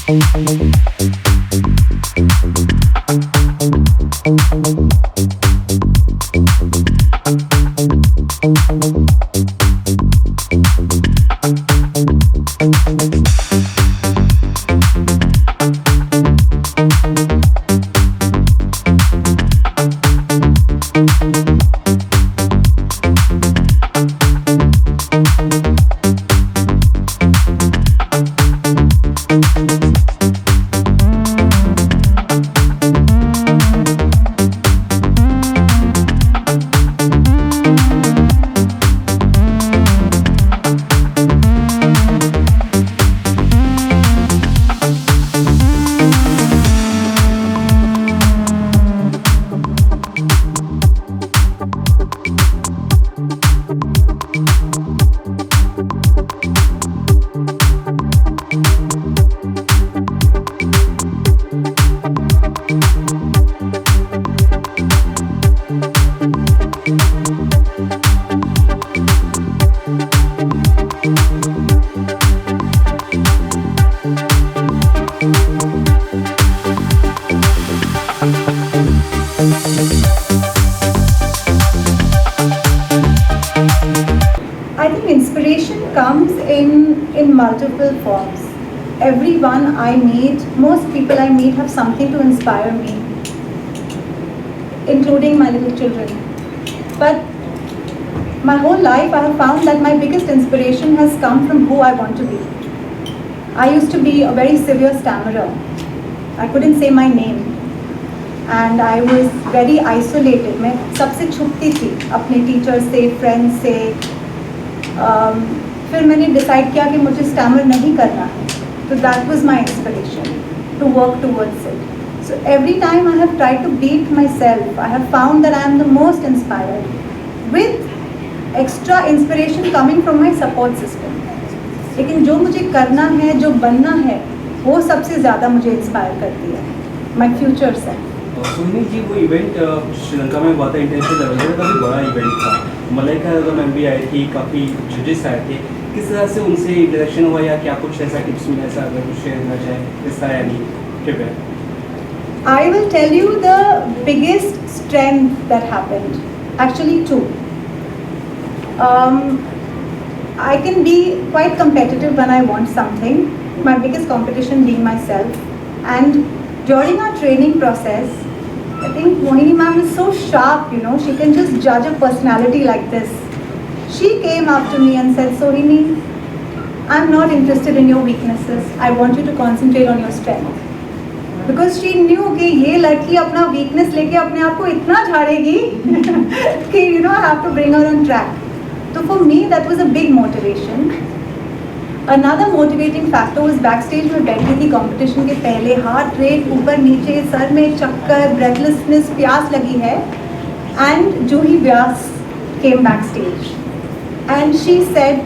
I think inspiration comes in multiple forms. Everyone I meet, most people I meet have something to inspire me, including my little children. But my whole life I have found that my biggest inspiration has come from who I want to be. I used to be a very severe stammerer. I couldn't say my name. And I was very isolated. मैं सबसे छुपती थी अपने teacher से, friends से. फिर मैंने decide किया कि मुझे स्टैमर नहीं करना है. तो that was my inspiration to work towards it. So every time I have tried to beat myself, I have found that I am the most inspired, with extra inspiration coming from my support system. लेकिन जो मुझे करना है, जो बनना है, वो सबसे ज़्यादा मुझे इंस्पायर करती है. My future self. सोहिनी जी, वो इवेंट श्रीलंका में हुआ था इंटरनेशनल लेवल पे, काफ़ी बड़ा इवेंट था. मलाइका मैम भी आई थी, काफ़ी जजेस आए थे. किस तरह से उनसे इंटरेक्शन हुआ या क्या कुछ ऐसा टिप्स मिला, ऐसा अगर कुछ शेयर करना चाहें इस तरह? यानी कृपया. I will tell you the biggest strength that happened. Actually, two. I can be quite competitive when I want something. My biggest competition being myself. And during our training process, I think Mohini ma'am is so sharp, she can just judge a personality like this. She came up to me and said, Sohini, I'm not interested in your weaknesses. I want you to concentrate on your strength. Because she knew कि ये लड़की अपना weakness लेके अपने आप को इतना झाड़ेगी कि I have to bring her on track. So for me that was a big motivation. Another motivating factor was backstage में बैठी थी competition के पहले, heart rate ऊपर नीचे, सर में चक्कर, breathlessness, प्यास लगी है. And Juhi Vyas came backstage and she said,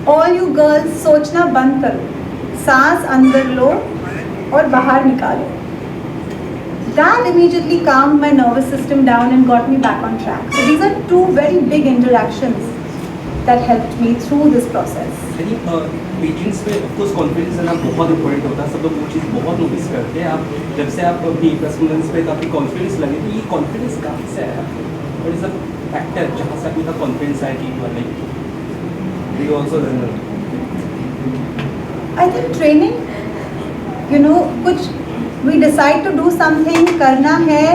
all you girls सोचना बंद करो, सांस अंदर लो और बाहर निकालो. That immediately calmed my nervous system down and got me back on track. So these are two very big interactions that helped me through this process. यानी pageants में ऑफकोर्स कॉन्फिडेंस है ना, बहुत इंपॉर्टेंट होता है. सब लोग वो चीज़ बहुत नोटिस करते हैं. आप जब से आप अपनी परफॉर्मेंस पे काफ़ी कॉन्फिडेंस लगे, तो ये कॉन्फिडेंस कहाँ से आया? व्हाट इज द फैक्टर जहाँ से आपको इतना कॉन्फिडेंस आया कि like you also runner? I think training, कुछ we decide to do something, करना है,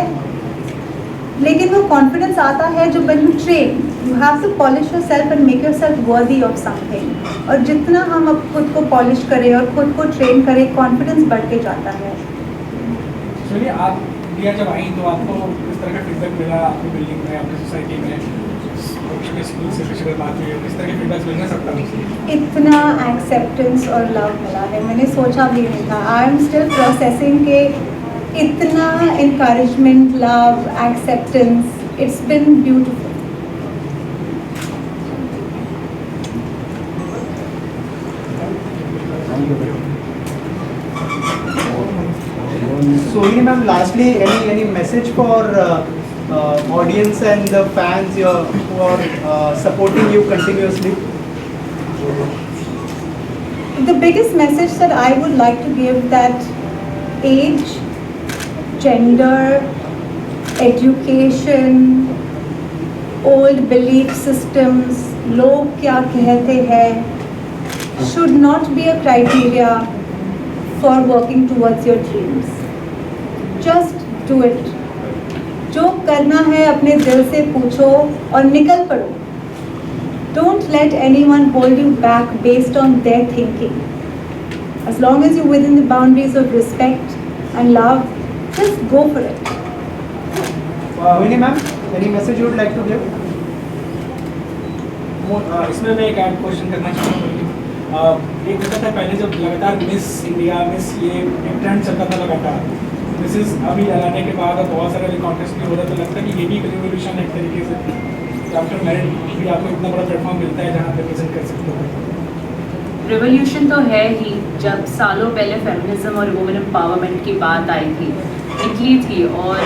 लेकिन वो कॉन्फिडेंस आता है जो when you train, you have to polish yourself and make yourself worthy of something. और जितना हम अब खुद को पॉलिश करें और खुद को ट्रेन करें, कॉन्फिडेंस बढ़ के जाता है. चलिए, आप इंडिया जब आई तो आपको किस तरह का फीडबैक मिला आपकी बिल्डिंग में, आपकी सोसाइटी में, स्कूल से किसी बात हुई, किस तरह के फीडबैक मिलना सकता है? इतना एक्सेप्टेंस और लव मिला है, मैंने सोचा भी नहीं था. आई एम स्टिल प्रोसेसिंग के इतना encouragement, love, acceptance, it's been beautiful. Sohini ma'am, lastly, any message for audience and the fans who are supporting you continuously? The biggest message that I would like to give, that age, gender, education, old belief systems, लोग क्या कहते हैं, should not be a criteria for working towards your dreams. Just do it. जो करना है अपने दिल से पूछो और निकल पड़ो. Don't let anyone hold you back based on their thinking. As long as you're within the boundaries of respect and love, just go for it. Mohini ma'am, any message you would like to give? इसमें मैं एक add question करना चाहूँगा। एक होता था पहले जब लगातार मिस इंडिया मिस ये एक ट्रेंड चलता था लगातार, मिसेस अभी लाने के बाद अब बहुत सारे कॉन्टेस्ट भी हो रहा, तो लगता है कि ये भी एक रिवोल्यूशन एक तरीके से आफ्टर मैरिज भी आपको इतना बड़ा प्लेटफॉर्म मिलता है जहाँ पे प्रेजेंट कर सकते हो। रिवोल्यूशन तो है ही। जब सालों पहले फेमिनिज्म और वुमेन एम्पावरमेंट की बात आई थी, निकली थी, और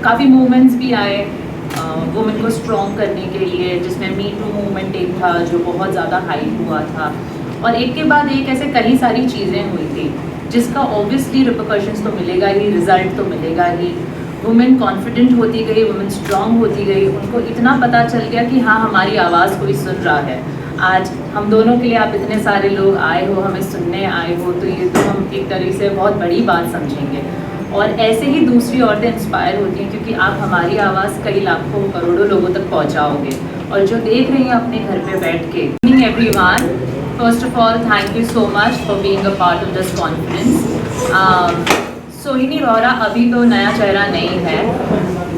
काफ़ी मूवमेंट्स भी आए वुमेन को स्ट्रॉन्ग करने के लिए, जिसमें मी टू मूवमेंट एक था जो बहुत ज़्यादा हाइप हुआ था, और एक के बाद एक ऐसे कई सारी चीज़ें हुई थी जिसका ऑब्वियसली रिपरकशंस तो मिलेगा ही, रिजल्ट तो मिलेगा ही। वुमेन कॉन्फिडेंट होती गई, वुमेन स्ट्रांग होती गई, उनको इतना पता चल गया कि हाँ हमारी आवाज़ कोई सुन रहा है। आज हम दोनों के लिए आप इतने सारे लोग आए हो, हमें सुनने आए हो, तो ये तो हम एक तरीके से बहुत बड़ी बात समझेंगे। और ऐसे ही दूसरी औरतें इंस्पायर होती हैं क्योंकि आप हमारी आवाज़ कई लाखों करोड़ों लोगों तक पहुँचाओगे, और जो देख रही हैं अपने घर पे बैठ के। Everyone, first of all thank you so much for being a part of this conference. सोहिनी रोहरा अभी तो नया चेहरा नहीं है,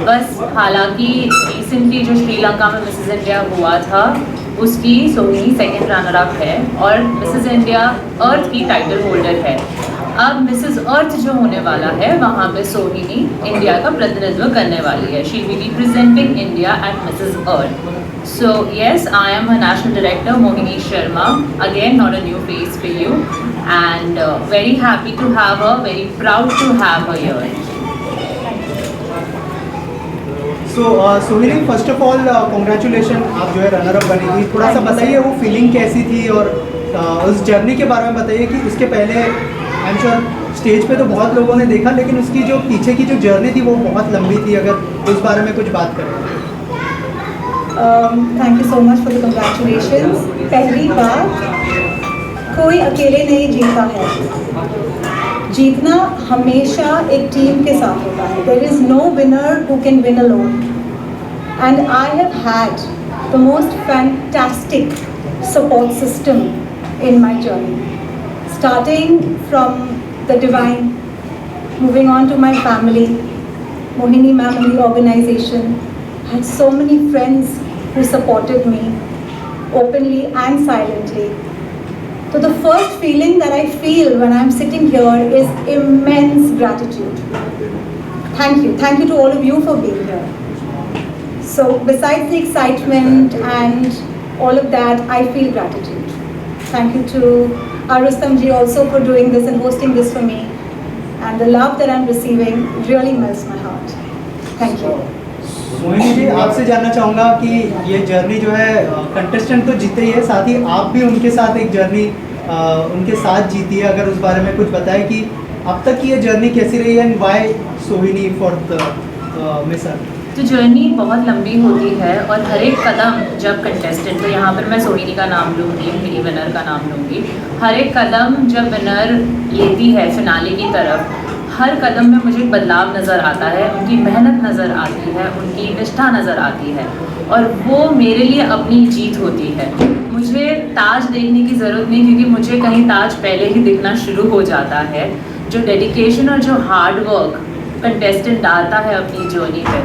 बस हालांकि रिसेंटली जो श्रीलंका में मिसेस इंडिया हुआ था उसकी सोहिनी सेकंड रनर अप है, और मिसेस इंडिया अर्थ की टाइटल होल्डर है। अब मिसेस अर्थ जो होने वाला है वहाँ पे सोहिनी इंडिया का प्रतिनिधित्व करने वाली है। She will be representing India at Mrs earth. So yes, I am her national director, Mohini Sharma. Again, not a new face for you, and very happy to have her. Very proud to have her here. So Sohini, first of all congratulation, आप जो है runner up बनी थी। थोड़ा सा बताइए वो feeling कैसी थी, और उस जर्नी के बारे में बताइए कि उसके पहले आई एम श्योर स्टेज पे तो बहुत लोगों ने देखा, लेकिन उसकी जो पीछे की जो जर्नी थी वो बहुत लंबी थी। अगर उस बारे में कुछ बात करें। Thank you so much for the congratulations. पहली बात, कोई अकेले नहीं जीता है, जीतना हमेशा एक टीम के साथ होता है। There is no winner who can win alone, and I have had the most fantastic support system in my journey, starting from the divine, moving on to my family, Mohini ma'am and the organization. Had so many friends who supported me openly and silently. So the first feeling that I feel when I'm sitting here is immense gratitude. Thank you to all of you for being here. So besides the excitement and all of that, I feel gratitude. Thank you to Rustam ji also for doing this and hosting this for me, and the love that I'm receiving really melts my heart. Thank you. Mohini ji, आपसे जानना चाहूँगा कि ये journey जो है, contestant तो जीते ही है, साथ ही आप भी उनके साथ एक जर्नी उनके साथ जीती है। अगर उस बारे में कुछ बताएं कि अब तक की ये जर्नी कैसी रही है, and why Sohini for the Miss Earth. तो जर्नी बहुत लंबी होती है, और हर एक कदम जब कंटेस्टेंट, तो यहाँ पर मैं सोहिनी का नाम लूँगी, मेरी विनर का नाम लूँगी, हर एक कदम जब विनर लेती है फिनाले की तरफ, हर कदम में मुझे बदलाव नज़र आता है, उनकी मेहनत नज़र आती है, उनकी निष्ठा नज़र आती है, और वो मेरे लिए अपनी जीत होती है। मुझे ताज देखने की ज़रूरत नहीं, क्योंकि मुझे कहीं ताज पहले ही दिखना शुरू हो जाता है। जो डेडिकेशन और जो हार्ड वर्क कंटेस्टेंट डालता है अपनी जर्नी पर,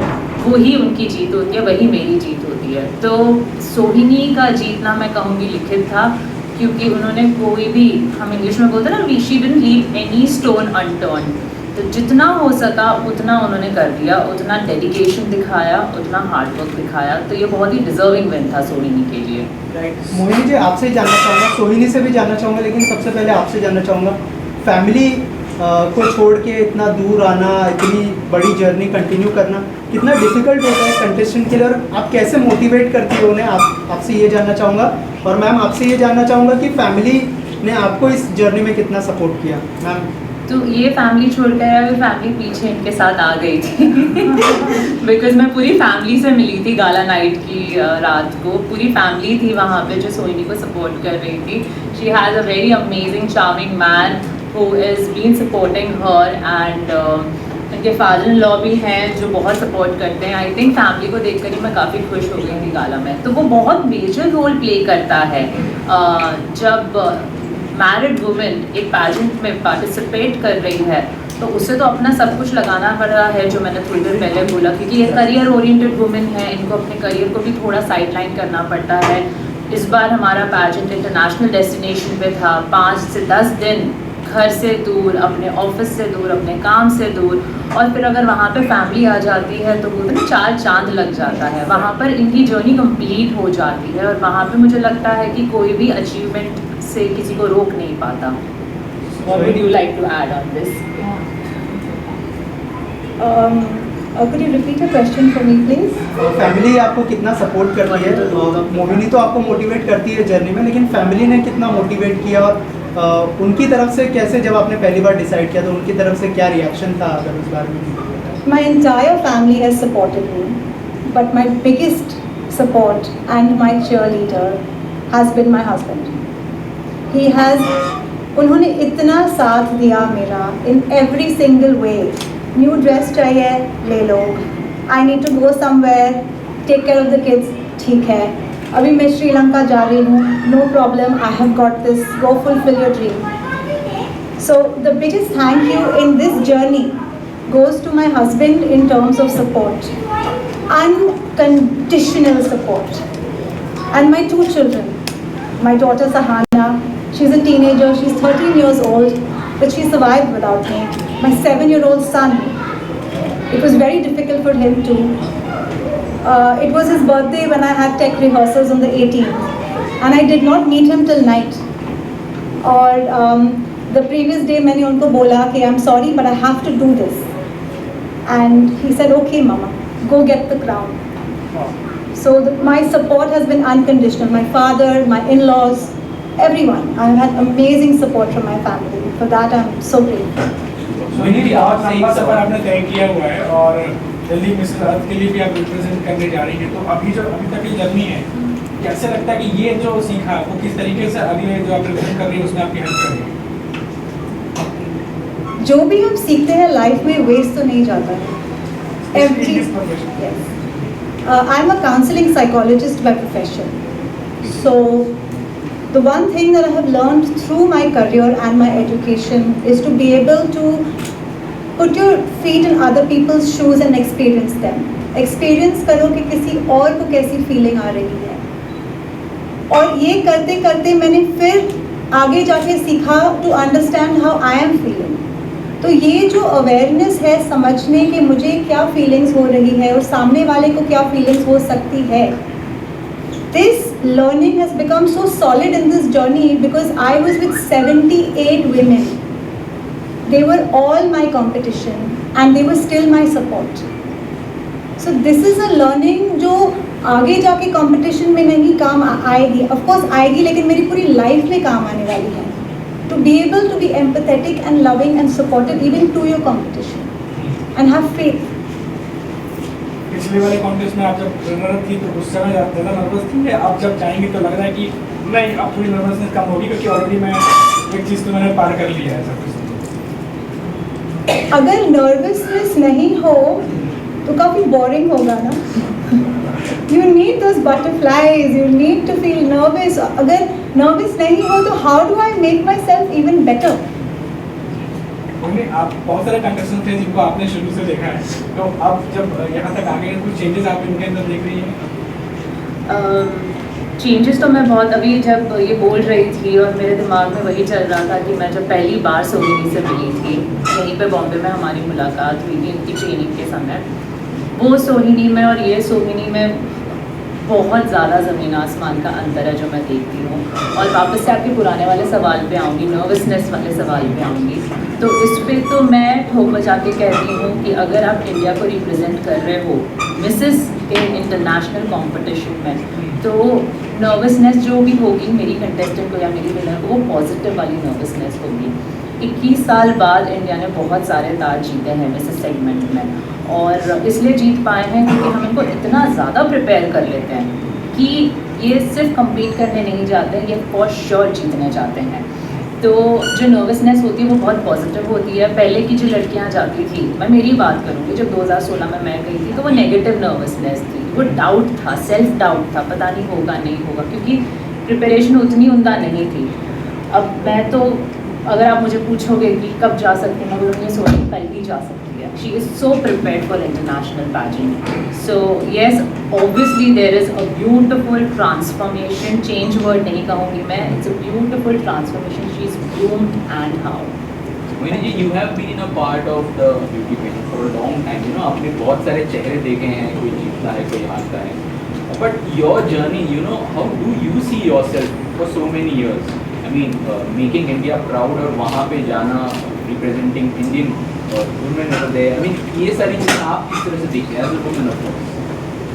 वही उनकी जीत होती है, वही मेरी जीत होती है। तो सोहिनी का जीतना मैं कहूँगी लिखित था, क्योंकि उन्होंने कोई भी, हम इंग्लिश में बोलते हैं ना, she didn't leave any stone unturned. तो जितना हो सका उतना उन्होंने कर दिया, उतना डेडिकेशन दिखाया, उतना हार्ड वर्क दिखाया, तो ये बहुत ही डिजर्विंग विन था सोहिनी के लिए। राइट। मोहिनी जी, आपसे ही जानना चाहूँगा, सोहिनी से भी जानना चाहूँगा, लेकिन सबसे पहले आपसे जानना चाहूँगा, फैमिली को छोड़ के इतना दूर आना, इतनी बड़ी जर्नी कंटिन्यू करना कितना डिफिकल्ट होता है कंटेस्टेंट के लिए, और आप कैसे मोटिवेट करती हो उन्हें, आपसे ये जानना चाहूँगा। और मैम, आपसे ये जानना चाहूँगा कि फैमिली ने आपको इस जर्नी में कितना सपोर्ट किया मैम? तो ये फैमिली छोड़कर अभी फैमिली पीछे इनके साथ आ गई थी बिकॉज मैं पूरी फैमिली से मिली थी गाला नाइट की रात को। पूरी फैमिली थी वहाँ पे जो सोहिनी को सपोर्ट कर रही थी। She has a very amazing charming man who is been supporting her and उनके फादर इन लॉ भी हैं जो बहुत सपोर्ट करते हैं। आई थिंक फैमिली को देखकर ही मैं काफ़ी खुश हो गई थी गाला में। तो वो बहुत मेजर रोल प्ले करता है जब मैरिड वुमेन एक पैजेंट में पार्टिसिपेट कर रही है तो उसे तो अपना सब कुछ लगाना पड़ रहा है, जो मैंने थोड़ी देर पहले बोला, क्योंकि ये करियर ओरिएंटेड वुमेन है, इनको अपने करियर को भी थोड़ा साइडलाइन करना पड़ता है। इस बार हमारा पैजेंट इंटरनेशनल डेस्टिनेशन पे था, 5 से 10 दिन घर से दूर, अपने ऑफिस से दूर, अपने काम से दूर, और फिर अगर वहाँ पे फैमिली आ जाती है तो वो ना 4 चांद लग जाता है। वहाँ पर इनकी जर्नी कंप्लीट हो जाती है और वहाँ पे मुझे लगता है कि कोई भी अचीवमेंट से किसी को रोक नहीं पाता। What would you like to add on this? Could you repeat your question for me, please? Family आपको कितना सपोर्ट करती है? मोहिनी तो आपको मोटिवेट करती है जर्नी में, लेकिन फैमिली ने कितना मोटिवेट किया और उनकी तरफ से कैसे, जब आपने पहली बार डिसाइड किया तो उनकी तरफ से क्या रिएक्शन था, अगर उस बारे में? My entire family has supported me, but my biggest support and my cheerleader has been my husband. He has, उन्होंने इतना साथ दिया मेरा in every single way. New dress चाहिए ले लो, I need to go somewhere, take care of the kids, ठीक है, अभी मैं श्रीलंका जा रही हूँ, no problem, I have got this, go fulfil your dream. So the biggest thank you in this journey goes to my husband in terms of support, unconditional support, and my 2 children. My daughter Sahana, she's a teenager, she's 13 years old, but she survived without me. My 7-year-old son, it was very difficult for him too. It was his birthday when I had tech rehearsals on the 18th, and I did not meet him till night. और the previous day मैंने उनको बोला कि I'm sorry but I have to do this. And he said, okay mama, go get the crown. So my support has been unconditional. My father, my in-laws, everyone. I've had amazing support from my family. For that I'm so grateful. सोहिनी जी, बहुत लंबा सफर आपने तय किया हुआ है और जल्दी Mrs अर्थ के लिए भी आप रिप्रेजेंट करने जा रही हैं, तो अभी तक की जर्नी है, कैसे लगता है कि ये जो सीखा वो किस तरीके से अभी जो आप रिप्रेजेंट कर रही है उसमें आपकी हेल्प कर रही है? जो भी हम सीखते हैं लाइफ में वेस्ट तो नहीं जाता है। Every, yes. I'm a counseling psychologist by profession. So the one thing that I have learned through my career and my education is to be able to put your feet in other people's shoes and experience them. Experience करो कि किसी और को कैसी feeling आ रही है, और ये करते करते मैंने फिर आगे जाके सीखा to understand how I am feeling. तो ये जो अवेयरनेस है, समझने कि मुझे क्या फीलिंग्स हो रही है और सामने वाले को क्या फीलिंग्स हो सकती है, this learning has become so solid in this journey because I was with 78 women. They were all my competition and they were still my support. So this is a learning जो आगे जाके competition में नहीं काम आएगी, of course आएगी, लेकिन मेरी पूरी लाइफ में काम आने वाली है. To be able to be empathetic and loving and supportive even to your competition and have faith. पिछले वाले कॉन्टेस्ट में आप जब रनर थी तो उस समय ज़्यादा नर्वस थी, या अब जब जाएंगी तो लग रहा है कि नहीं अब थोड़ी नर्वसनेस कम होगी क्योंकि ऑलरेडी मैं एक चीज़ तो मैंने पार कर लिया है सब कुछ? अगर नर्वसनेस नहीं हो तो काफ़ी बोरिंग होगा ना. You need those butterflies, you need to feel nervous. अगर नर्वस नहीं हो तो how do I make myself even better? आप बहुत सारे कंटेस्टेंट थे जिनको आपने शुरू से देखा है, तो अब जब यहाँ तक आ गए कुछ चेंजेस आप इनके अंदर देख रही हैं? चेंजेस तो मैं बहुत, अभी जब ये बोल रही थी और मेरे दिमाग में वही चल रहा था कि मैं जब पहली बार सोहिनी से मिली थी, यहीं पे बॉम्बे में हमारी मुलाकात हुई थी इनकी ट्रेनिंग के समय, वो सोहिनी में और ये सोहिनी में बहुत ज़्यादा ज़मीन आसमान का अंतर है जो मैं देखती हूँ. और वापस से आपके पुराने वाले सवाल पे आऊँगी, नर्वसनेस वाले सवाल पे आऊँगी, तो इस पे तो मैं ठोक बजा के कहती हूँ कि अगर आप इंडिया को रिप्रेजेंट कर रहे हो मिसेस के इंटरनेशनल कंपटीशन में, तो नर्वसनेस जो भी होगी मेरी कंटेस्टेंट को या मेरी विनर को, वो पॉजिटिव वाली नर्वसनेस होगी। 21 साल बाद इंडिया ने बहुत सारे ताज जीते हैं इस सेगमेंट में, और इसलिए जीत पाए हैं क्योंकि हम इनको इतना ज़्यादा प्रिपेयर कर लेते हैं कि ये सिर्फ कम्पीट करने नहीं जाते, ये फॉर श्योर जीतने जाते हैं। तो जो नर्वसनेस होती है वो बहुत पॉजिटिव होती है। पहले की जो लड़कियां जाती थी, मैं मेरी बात करूँगी, जब 2016 में मैं गई थी तो वो नेगेटिव नर्वसनेस थी, वो डाउट था, सेल्फ डाउट था, पता नहीं होगा नहीं होगा, क्योंकि प्रिपरेशन उतनी उनका नहीं थी। अब मैं तो अगर आप मुझे पूछोगे कि कब जा सकती हैं, मैं ये सोची कल ही जा सकती है। She is so prepared for international pageant. So yes, obviously there is a beautiful transformation, change word नहीं कहूँगी मैं, it's a beautiful transformation, she is bloomed and how. Mohini ji, you have been a part of the beauty pageant for a long time. You know, आपने बहुत सारे चेहरे देखे हैं, कोई जीतता है, कोई हारता है. But your journey, you know, how do you see yourself for so many years? I mean, making India proud और वहाँ पे जाना, representing Indian women over there. I mean, ये सारी चीज़ें आप किस तरह से देखते हैं as a woman of course?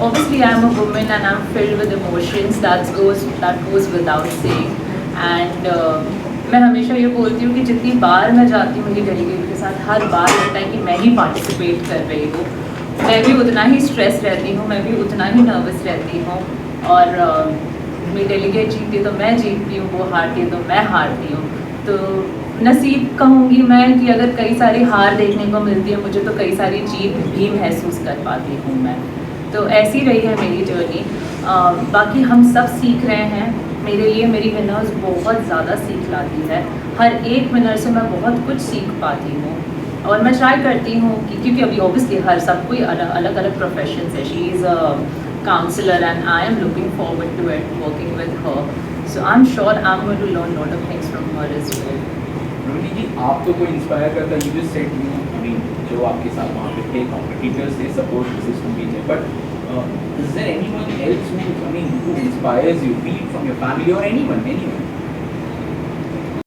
Obviously, I'm a woman and I'm filled with emotions. That goes without saying. And मैं हमेशा ये बोलती हूँ कि जितनी बार मैं जाती हूँ ये डेलीगेट के साथ, हर बार लगता है कि मैं ही पार्टिसिपेट कर रही हूँ। मैं भी उतना ही स्ट्रेस रहती हूँ, मैं भी उतना ही नर्वस रहती हूँ, और मेरी डेलीगेट जीतती तो मैं जीतती हूँ, वो हारती है तो मैं हारती हूँ। तो नसीब कहूँगी मैं कि अगर कई सारी हार देखने को मिलती है मुझे, तो कई सारी जीत भी महसूस कर पाती हूँ मैं। तो ऐसी रही है मेरी जर्नी। बाकी हम सब सीख रहे हैं। मेरे लिए मेरी विनर्स बहुत ज़्यादा सीख लाती है, हर एक विनर से मैं बहुत कुछ सीख पाती हूँ, और मैं ट्राई करती हूँ कि, क्योंकि अभी ऑब्वियसली हर सब कोई अलग अलग प्रोफेशन है। She is a counsellor and I am looking forward to it, working with her, so I am sure I am going to learn lot of things from her as well. Rohini ji, आपको कोई inspire करता है? You just said, I mean, जो आपके साथ वहाँ पे थे कॉम्पिटिटर्स थे, सपोर्ट सिस्टम भी थे, but is there anyone else who, I mean, who inspires you, be it from your family or anyone?